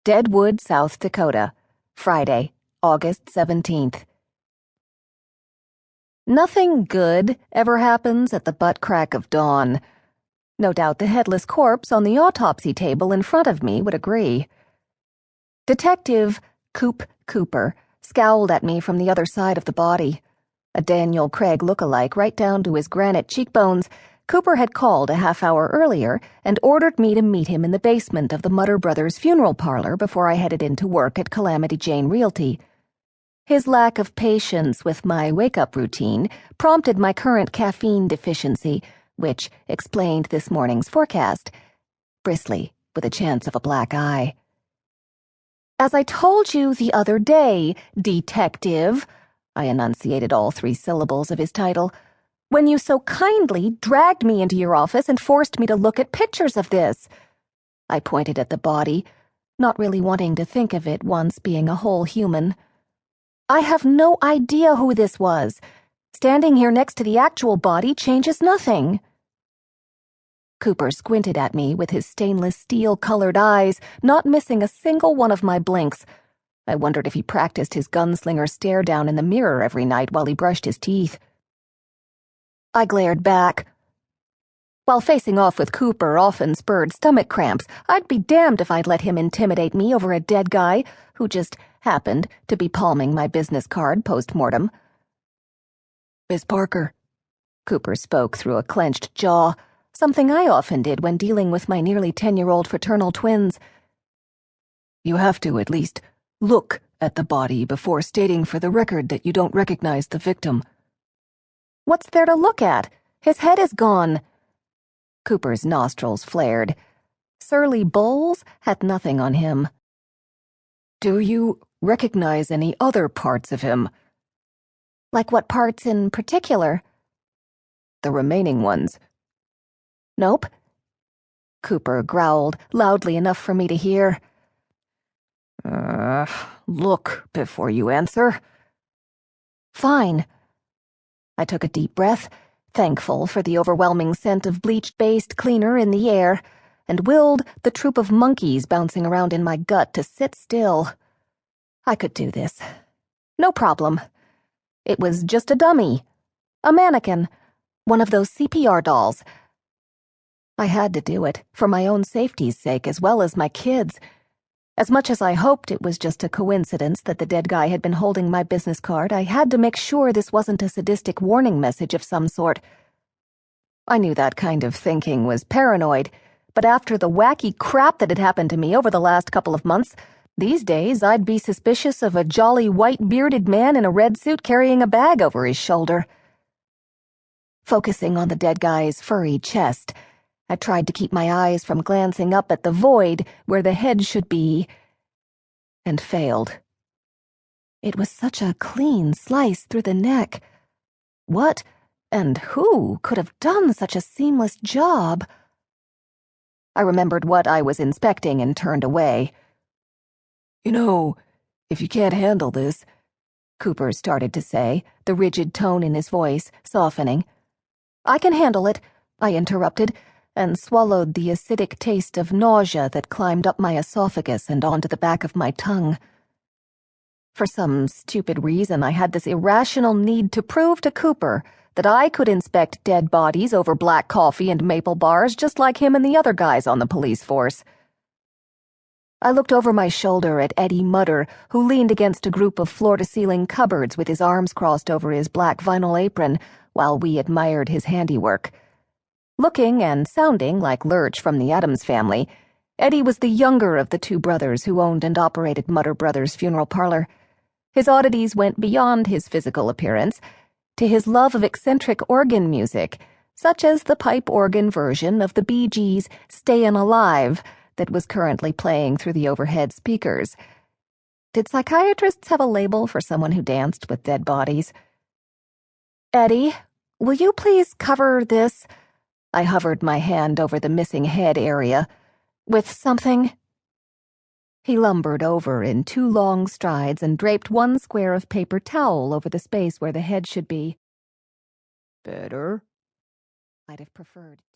Deadwood, South Dakota, Friday, August 17th. Nothing good ever happens at the butt crack of dawn. No doubt the headless corpse on the autopsy table in front of me would agree. Detective Coop Cooper scowled at me from the other side of the body. A Daniel Craig look-alike right down to his granite cheekbones, Cooper had called a half-hour earlier and ordered me to meet him in the basement of the Mutter Brothers funeral parlor before I headed into work at Calamity Jane Realty. His lack of patience with my wake-up routine prompted my current caffeine deficiency, which explained this morning's forecast, bristly with a chance of a black eye. "As I told you the other day, detective," I enunciated all 3 syllables of his title, "when you so kindly dragged me into your office and forced me to look at pictures of this." I pointed at the body, not really wanting to think of it once being a whole human. "I have no idea who this was. Standing here next to the actual body changes nothing." Cooper squinted at me with his stainless steel-colored eyes, not missing a single one of my blinks. I wondered if he practiced his gunslinger stare down in the mirror every night while he brushed his teeth. I glared back. While facing off with Cooper often spurred stomach cramps, I'd be damned if I'd let him intimidate me over a dead guy who just happened to be palming my business card post-mortem. "Miss Parker," Cooper spoke through a clenched jaw, something I often did when dealing with my nearly 10-year-old fraternal twins. "You have to at least look at the body before stating for the record that you don't recognize the victim." "What's there to look at? His head is gone." Cooper's nostrils flared. Surly Bowles had nothing on him. "Do you recognize any other parts of him?" "Like what parts in particular?" "The remaining ones." "Nope." Cooper growled, loudly enough for me to hear. Look before you answer." "Fine." I took a deep breath, thankful for the overwhelming scent of bleach-based cleaner in the air, and willed the troop of monkeys bouncing around in my gut to sit still. I could do this. No problem. It was just a dummy. A mannequin. One of those CPR dolls. I had to do it, for my own safety's sake as well as my kids'. As much as I hoped it was just a coincidence that the dead guy had been holding my business card, I had to make sure this wasn't a sadistic warning message of some sort. I knew that kind of thinking was paranoid, but after the wacky crap that had happened to me over the last couple of months, these days I'd be suspicious of a jolly white-bearded man in a red suit carrying a bag over his shoulder. Focusing on the dead guy's furry chest, I tried to keep my eyes from glancing up at the void where the head should be, and failed. It was such a clean slice through the neck. What and who could have done such a seamless job? I remembered what I was inspecting and turned away. "You know, if you can't handle this," Cooper started to say, the rigid tone in his voice softening. "I can handle it," I interrupted, and swallowed the acidic taste of nausea that climbed up my esophagus and onto the back of my tongue. For some stupid reason, I had this irrational need to prove to Cooper that I could inspect dead bodies over black coffee and maple bars just like him and the other guys on the police force. I looked over my shoulder at Eddie Mutter, who leaned against a group of floor-to-ceiling cupboards with his arms crossed over his black vinyl apron while we admired his handiwork. Looking and sounding like Lurch from the Addams Family, Eddie was the younger of the 2 brothers who owned and operated Mutter Brothers Funeral Parlor. His oddities went beyond his physical appearance to his love of eccentric organ music, such as the pipe organ version of the Bee Gees' "Stayin' Alive" that was currently playing through the overhead speakers. Did psychiatrists have a label for someone who danced with dead bodies? "Eddie, will you please cover this?" I hovered my hand over the missing head area. "With something?" He lumbered over in 2 long strides and draped 1 square of paper towel over the space where the head should be. "Better?" I'd have preferred.